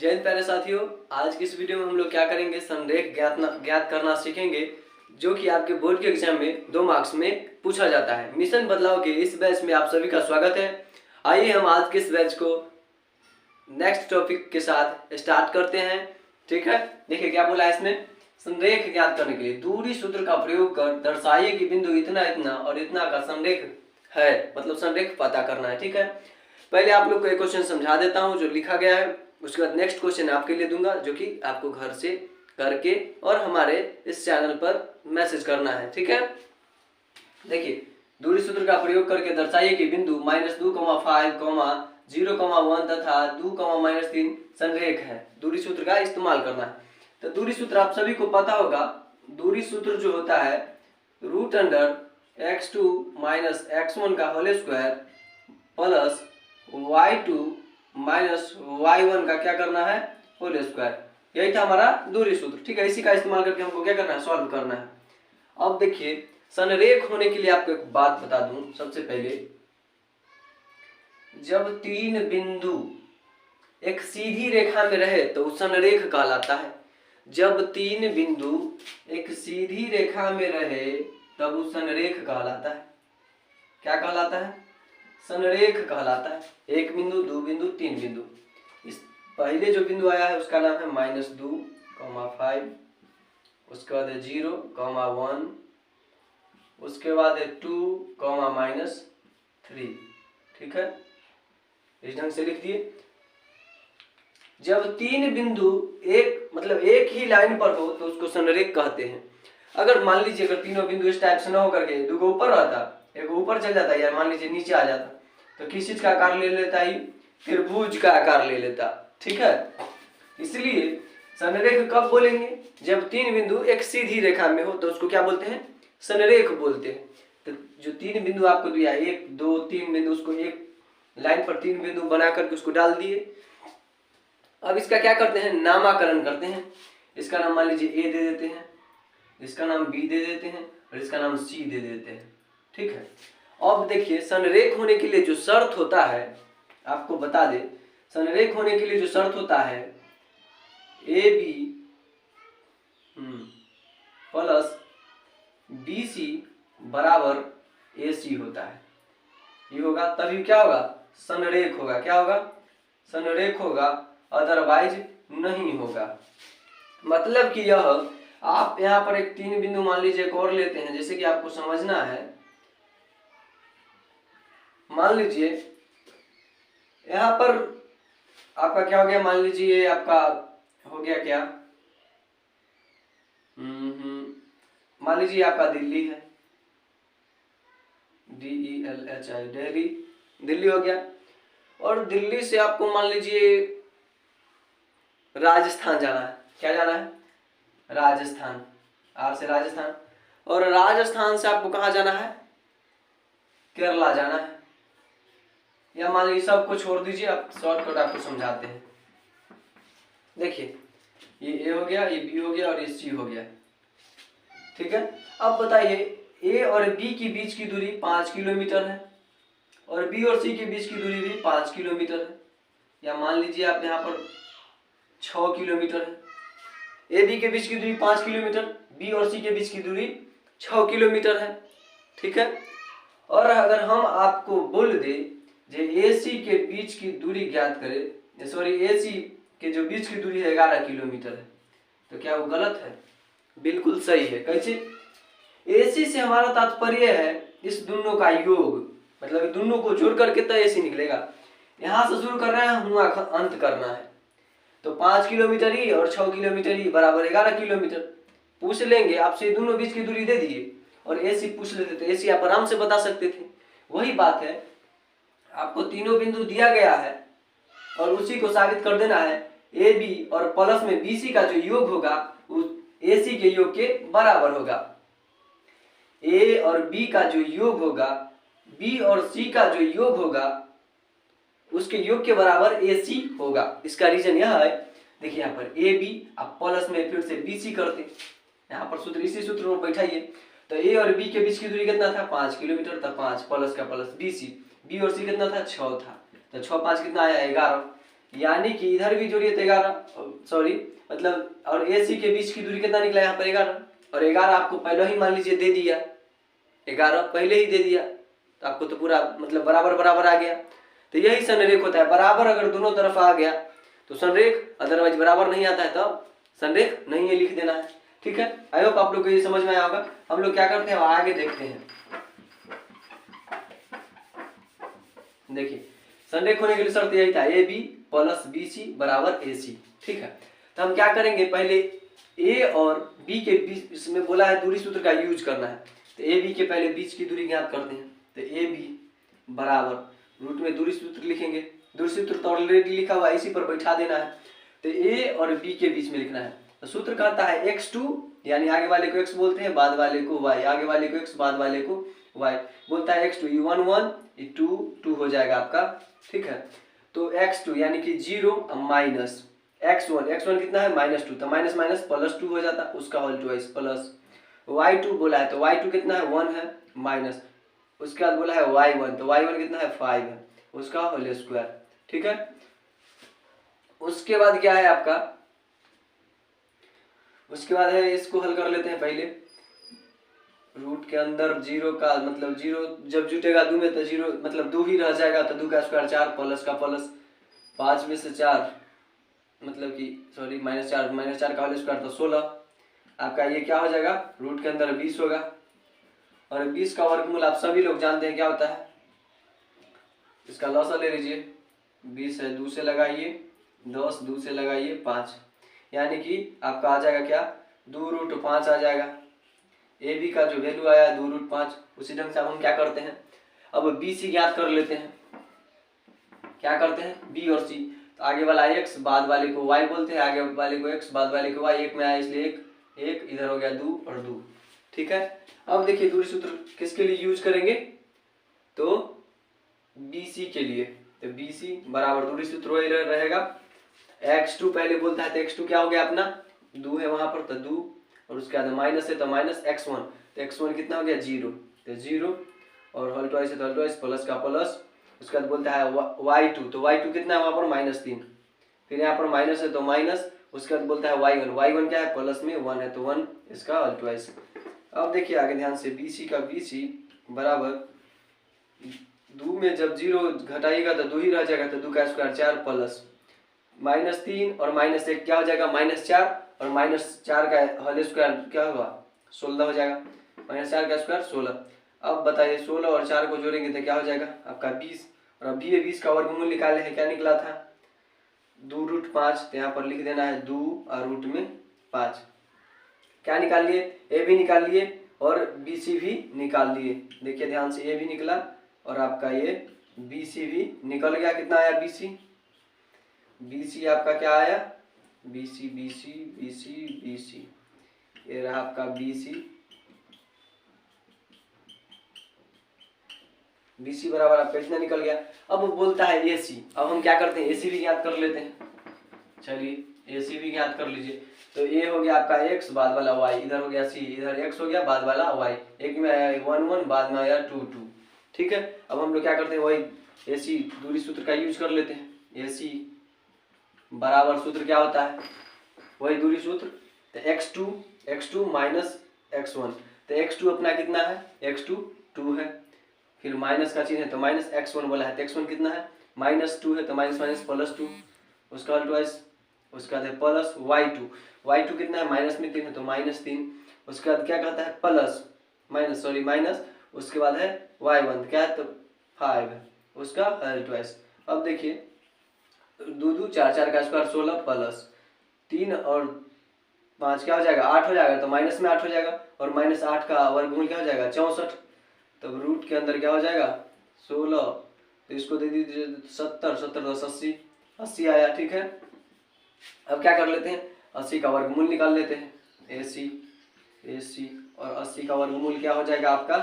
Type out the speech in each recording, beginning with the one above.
जय हिंद प्यारे साथियों। आज की इस वीडियो में हम लोग क्या करेंगे, संरेख ज्ञात करना सीखेंगे, जो कि आपके बोर्ड के एग्जाम में 2 मार्क्स में पूछा जाता है। मिशन बदलाव के इस बैच में आप सभी का स्वागत है। आइए हम आज के इस बैच को नेक्स्ट टॉपिक के साथ स्टार्ट करते हैं। ठीक है, देखिए क्या बोला है इसमें। संरेख ज्ञात करने के लिए दूरी सूत्र का प्रयोग कर दर्शाइए कि बिंदु इतना इतना और इतना का संरेख है, मतलब संरेख पता करना है। ठीक है, पहले आप लोग को एक क्वेश्चन समझा देता हूँ जो लिखा गया है, उसके बाद नेक्स्ट क्वेश्चन आपके लिए दूंगा जो कि आपको घर से करके और हमारे इस चैनल पर मैसेज करना है। ठीक है, देखिए दूरी सूत्र का प्रयोग करके दर्शाइए कि बिंदु -2,5, 0,1 तथा 2,-3 संरेख है। दूरी सूत्र का इस्तेमाल करना है। तो दूरी सूत्र आप सभी को पता होगा। दूरी सूत्र जो होता है √x2 - x1 का whole square plus y2 - y1 का क्या करना है, होल स्क्वायर। यही था हमारा दूरी सूत्र। ठीक है, इसी का इस्तेमाल करके हमको क्या करना है, सॉल्व करना है। अब देखिए संरेख होने के लिए आपको एक बात बता दूं। सबसे पहले जब 3 बिंदु एक सीधी रेखा में रहे तो संरेख कहलाता है। जब 3 बिंदु एक सीधी रेखा में रहे तब वो संरेख कहलाता है। क्या कहलाता है, संरेख कहलाता है। 1 बिंदु, 2 बिंदु, 3 बिंदु। इस पहले जो बिंदु आया है उसका नाम है -2,5, उसके बाद है 0,1, उसके बाद है 2,-3। ठीक है, इस ढंग से लिख दिए। जब 3 बिंदु एक ही लाइन पर हो तो उसको संरेख कहते हैं। अगर मान लीजिए अगर तीनों बिंदु इस टाइप से न होकर के 2 ऊपर रहता, एक ऊपर चल जाता या मान लीजिए नीचे आ जाता, तो किस चीज का आकार ले लेता ही, त्रिभुज का आकार ले लेता। ठीक है, इसलिए संरेख कब बोलेंगे, जब 3 बिंदु एक सीधी रेखा में हो तो उसको क्या बोलते हैं, संरेख बोलते हैं। तो जो 3 बिंदु आपको दिया, 1, 2, 3 बिंदु, उसको एक लाइन पर 3 बिंदु बना करके उसको डाल दिए। अब इसका क्या करते हैं, नामाकरण करते हैं। इसका नाम मान लीजिए ए दे देते हैं, इसका नाम बी दे देते हैं और इसका नाम सी दे देते हैं। ठीक है, अब देखिए संरेख होने के लिए जो शर्त होता है, आपको बता दे, संरेख होने के लिए जो शर्त होता है A B plus B C बराबर ए सी होता है। ये होगा तभी क्या होगा, संरेख होगा। क्या होगा, संरेख होगा, अदरवाइज नहीं होगा। मतलब कि यह आप यहाँ पर एक 3 बिंदु मान लीजिए एक और लेते हैं, जैसे कि आपको समझना है। मान लीजिए यहाँ पर आपका क्या हो गया, मान लीजिए आपका हो गया क्या, मान लीजिए आपका दिल्ली है, DELHI, दिल्ली, दिल्ली हो गया। और दिल्ली से आपको मान लीजिए राजस्थान जाना है। क्या जाना है, राजस्थान, आर से राजस्थान। और राजस्थान से आपको कहाँ जाना है, केरला जाना है। या मान लीजिए सबको छोड़ दीजिए, आप शॉर्टकट आपको समझाते हैं। देखिए ये ए हो गया, ये बी हो गया और ये सी हो गया। ठीक है, अब बताइए ए और बी के बीच की दूरी 5 किलोमीटर है और बी और सी के बीच की दूरी भी 5 किलोमीटर है। या मान लीजिए आप यहाँ पर 6 किलोमीटर है। ए बी के बीच की दूरी 5 किलोमीटर, बी और सी के बीच की दूरी 6 किलोमीटर है। ठीक है, और अगर हम आपको बोल दे जो ए सी के बीच की दूरी ज्ञात करे, सॉरी ए सी के जो बीच की दूरी है 11 किलोमीटर है, तो क्या वो गलत है, बिल्कुल सही है। कैसे, ए सी से हमारा तात्पर्य है इस दोनों का योग, मतलब दोनों को जोड़ करके तो ए सी निकलेगा। यहाँ से शुरू कर रहे हैं, हुआ अंत करना है, तो 5 किलोमीटर ही और 6 किलोमीटर ही बराबर 11 किलोमीटर। पूछ लेंगे आपसे दोनों बीच की दूरी दे दिए और ए सी पूछ लेते तो ए सी आप आराम से बता सकते थे। वही बात है, आपको तीनों बिंदु दिया गया है और उसी को साबित कर देना है। ए बी और प्लस में बी सी का जो योग होगा वो ए सी के योग के बराबर होगा। ए और बी का जो योग होगा, बी और सी का जो योग होगा, उसके योग के बराबर ए सी होगा। इसका रीजन यह है, देखिए यहाँ पर ए बी, आप प्लस में फिर से बी सी करते, यहाँ पर सूत्र इसी सूत्र में बैठाइए। तो ए और बी के बीच की दूरी कितना था, 5 किलोमीटर था। 5 प्लस का प्लस बी सी, बी और सी कितना था, 6 था। तो 6 5 कितना आया, 11। यानी कि इधर भी जोड़िए तो 11, सॉरी मतलब, और AC के बीच की दूरी कितना निकला यहाँ पर 11, और 11 आपको पहले ही मान लीजिए दे दिया, 11 पहले ही दे दिया, तो आपको तो पूरा मतलब बराबर बराबर आ गया। तो यही संरेख होता है, बराबर अगर दोनों तरफ आ गया तो संरेख, अदरवाइज बराबर नहीं आता है तो संरेख नहीं है, लिख देना है। ठीक है, आई होप आप लोग को ये समझ में आया होगा। हम लोग क्या करते हैं आगे देखते हैं। देखिए संरेख होने के लिए शर्त यही था AB प्लस BC बराबर AC। ठीक है, तो हम क्या करेंगे, पहले A और B के बीच, इसमें बोला है दूरी सूत्र का यूज करना है, तो AB के पहले बीच की दूरी ज्ञात करते हैं। तो AB बराबर रूट में दूरी सूत्र लिखेंगे, दूरी सूत्र तो ऑलरेडी लिखा हुआ है, इसी पर बैठा देना है। तो A और B के बीच में लिखना है। तो सूत्र कहता है x2, यानी आगे वाले को x बोलते हैं, बाद वाले को y, आगे वाले को x, बाद वाले को y बोलता है। x2 ये 1 1, ये 2 2 हो जाएगा आपका। ठीक है, तो x2 यानी कि 0 माइनस x1 कितना है -2, तो माइनस माइनस प्लस 2 हो जाता, उसका होल ट्वाइस प्लस y2 बोला है, तो y2 कितना है 1 है माइनस, उसके बाद बोला है y1, तो y1 कितना है 5 है, उसका होल स्क्वायर। ठीक है, उसके बाद क्या है आपका, उसके बाद है, इसको हल कर लेते हैं पहले। रूट के अंदर 0 का मतलब 0 जब जुटेगा 2 में तो 0 मतलब 2 ही रह जाएगा, तो 2 का स्क्वायर 4 प्लस का प्लस 5 में से 4 मतलब कि सॉरी -4 का होल स्क्वायर तो 16। आपका ये क्या हो जाएगा, रूट के अंदर 20 होगा, और 20 का वर्गमूल आप सभी लोग जानते हैं क्या होता है, इसका लॉसा ले लीजिए, 20 है 2 से लगाइए 10, 2 से लगाइए 5, यानी कि आपका आ जाएगा क्या 2√5 आ जाएगा। AB का जो वैल्यू आया 2√5। उसी ढंग से अब हम क्या करते हैं, अब BC ज्ञात कर लेते हैं। क्या करते हैं, B और C, तो आगे वाला x, बाद वाले को y बोलते हैं, आगे वाले को x, बाद वाले को y, एक में आया इसलिए एक इधर हो गया 2 और 2। ठीक है, अब देखिए दूरी सूत्र किसके लिए यूज करेंगे, तो BC के लिए। तो BC बराबर दूरी सूत्र वही रहेगा, x2 पहले बोलता है, तो x2 क्या हो गया अपना 2 है वहां पर, तो 2, और उसके बाद माइनस है तो माइनस x1, तो x1 कितना हो गया 0, तो 0, और होल ट्वाइस है तो होल ट्वाइस प्लस का प्लस, उसके बाद बोलता है y2, तो y2 कितना है वहां पर -3, फिर यहाँ पर माइनस है तो माइनस, उसके बाद बोलता है y1 क्या है प्लस में 1 है तो 1, इसका होल ट्वाइस। अब देखिए आगे ध्यान से, BC का BC बराबर 2 में जब 0 घटाइएगा तो 2 ही रह जाएगा, तो 2 का स्क्वायर 4 प्लस -3 और -1 क्या हो जाएगा -4, और -4 का होल स्क्वायर क्या होगा 16 हो जाएगा, -4 का स्क्वायर 16। अब बताइए 16 और 4 को जोड़ेंगे तो क्या हो जाएगा आपका 20, और अब भी 20 का वर्गमूल निकाले हैं, क्या निकला था 2√5, तो यहाँ पर लिख देना है 2 और रूट में 5। क्या निकाल लिए, A भी निकाल लिए और BC भी निकाल लिए। देखिए ध्यान से, A भी निकला और आपका ये BC भी निकल गया। कितना आया BC आपका क्या आया, BC, ये रहा आपका BC बराबर आपका इतना निकल गया। अब बोलता है AC, अब हम क्या करते हैं AC भी ज्ञात कर लेते हैं। चलिए AC भी ज्ञात कर लीजिए, तो A हो गया आपका x, बाद वाला y, इधर हो गया C, इधर x हो गया, बाद वाला y, एक में आया 1 1, बाद में आया 2 2। ठीक है, अब हम लोग क्या करते हैं, वही AC दूरी सूत्र का यूज कर लेते हैं। AC बराबर सूत्र क्या होता है, वही दूरी सूत्र, तो x2 माइनस x1, तो x2 अपना कितना है, x2 2 है, फिर माइनस का चिन्ह है तो माइनस x1 बोला है, तो x1 कितना है -2 है, तो माइनस माइनस प्लस 2, उसका होल ट्वाइस, उसके बाद है प्लस y2 कितना है -3 है तो -3, उसके बाद क्या कहता है प्लस माइनस, उसके बाद है y1 क्या है तो 5 है, उसका होल ट्वाइस। अब देखिए 2 2 4 4 का स्क्वायर 16 प्लस 3 और 5 क्या हो जाएगा 8 हो जाएगा, तो माइनस में 8 हो जाएगा, और -8 का वर्गमूल क्या हो जाएगा 64, तब रूट के अंदर क्या हो जाएगा 16, तो इसको दे दीजिए 70 70 10 80 आया। ठीक है, अब क्या कर लेते हैं 80 का वर्गमूल निकाल लेते हैं, AC और 80 का वर्गमूल क्या हो जाएगा आपका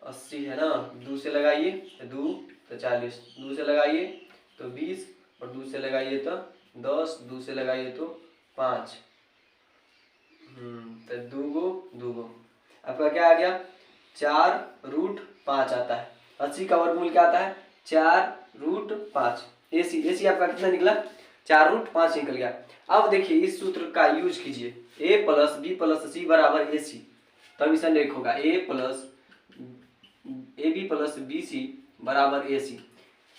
80 है ना, 2 से लगाइए तो 2 तो 40, 2 से लगाइए तो 20, और 2 से लगाइए तो 10, 2 से लगाइए तो 5, तो 2 आपका क्या आ गया 4√5 आता है। 80 का वर्गमूल क्या आता है 4√5, AC आपका कितना निकला, 4√5 निकल गया। अब देखिए इस सूत्र का यूज कीजिए, A + B + C = AC, तब संरेख होगा AB + BC = AC।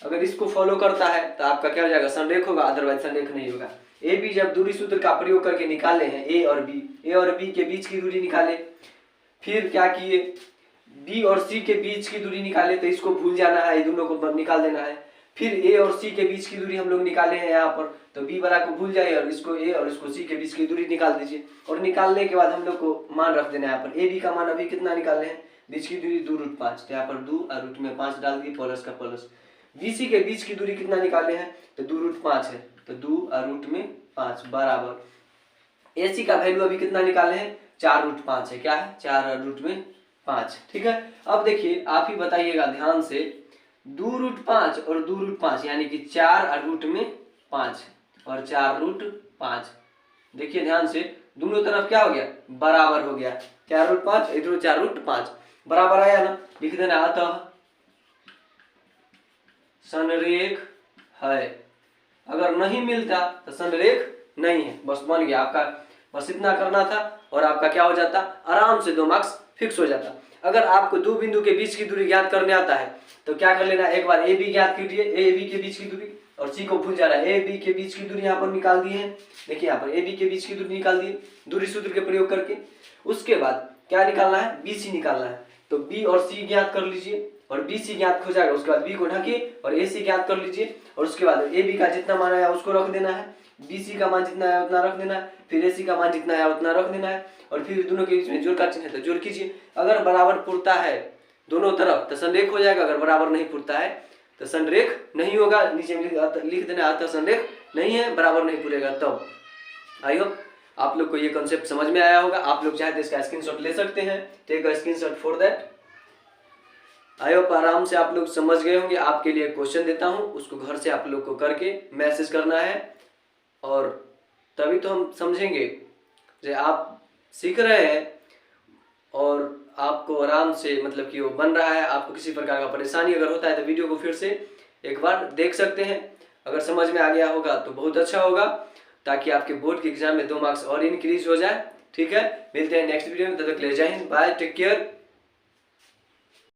अगर इसको फॉलो करता है तो आपका क्या हो जाएगा, संरेख होगा, अदरवाइज संरेख नहीं होगा। AB जब दूरी सूत्र का प्रयोग करके निकाले हैं A और B के बीच की दूरी निकाले, फिर क्या किए, B और C के बीच की दूरी निकाले, तो इसको भूल जाना है, दोनों को निकाल देना है। फिर A और C के बीच की दूरी हम लोग निकाले हैं यहाँ पर, तो B वाला को भूल जाइए और इसको A और इसको C के बीच की दूरी निकाल दीजिए। और निकालने के बाद हम लोग को मान रख देना है यहाँ पर, AB का मान अभी कितना निकाले हैं, बीच की दूरी 2√5, तो यहाँ पर 2 और रूट में 5 डाल दिए, प्लस का प्लस। BC के बीच की दूरी कितना निकाले हैं, तो 2√5 है, तो 2 और रूट में 5 बराबर। AC का वैल्यू अभी कितना निकाले हैं, 4√5 है, क्या है, 4 और रूट में 5। ठीक है, अब देखिए आप ही बताइएगा ध्यान से, 2√5 और 2√5 यानी कि 4 और रूट में 5 और 4√5, देखिए ध्यान से, दोनों तरफ क्या हो गया, बराबर हो गया, 4√5 इधर 4√5 बराबर आया ना, लिख देना। अतः संरेख है, अगर नहीं मिलता तो संरेख नहीं है, बस बन गया आपका, बस इतना करना था और आपका क्या हो जाता, आराम से 2 मार्क्स फिक्स हो जाता। अगर आपको दो बिंदु के बीच की दूरी ज्ञात करने आता है तो क्या कर लेना, एक बार AB ज्ञात कीजिए, AB के बीच की दूरी, और C को भूल जाना है, AB के बीच की दूरी यहाँ पर निकाल दी है, देखिए यहाँ पर AB के बीच की दूरी निकाल दी दूरी सूत्र के प्रयोग करके। उसके बाद क्या निकालना है, BC निकालना है, तो B और C ज्ञात कर लीजिए और BC ज्ञात हो जाएगा, उसके बाद B को ढकिए और AC ज्ञात कर लीजिए, और उसके बाद AB का जितना मान आया उसको रख देना है, BC का मान जितना आया उतना रख देना है, फिर AC का मान जितना आया उतना रख देना है, और फिर दोनों के बीच में जोड़ का चिन्ह है तो जोड़ कीजिए। अगर बराबर पुरता है दोनों तरफ तो संरेख हो जाएगा, अगर बराबर नहीं पुरता है तो संरेख नहीं होगा, नीचे में लिख देना, अतः संरेख नहीं है, बराबर नहीं पुरेगा। तब आई होप आप लोग को ये कॉन्सेप्ट समझ में आया होगा। आप लोग चाहे तो इसका स्क्रीनशॉट ले सकते हैं, take a screenshot for that. I hope आराम से आप लोग समझ गए होंगे। आपके लिए क्वेश्चन देता हूँ, उसको घर से आप लोग को करके मैसेज करना है, और तभी तो हम समझेंगे जो आप सीख रहे हैं और आपको आराम से मतलब कि वो बन रहा है। आपको किसी प्रकार का परेशानी अगर होता है तो वीडियो को फिर से एक बार देख सकते हैं, अगर समझ में आ गया होगा तो बहुत अच्छा होगा, ताकि आपके बोर्ड के एग्जाम में 2 मार्क्स और इंक्रीज हो जाए। ठीक है, मिलते हैं नेक्स्ट वीडियो में, तब तक ले जय हिंद, बाय, टेक केयर।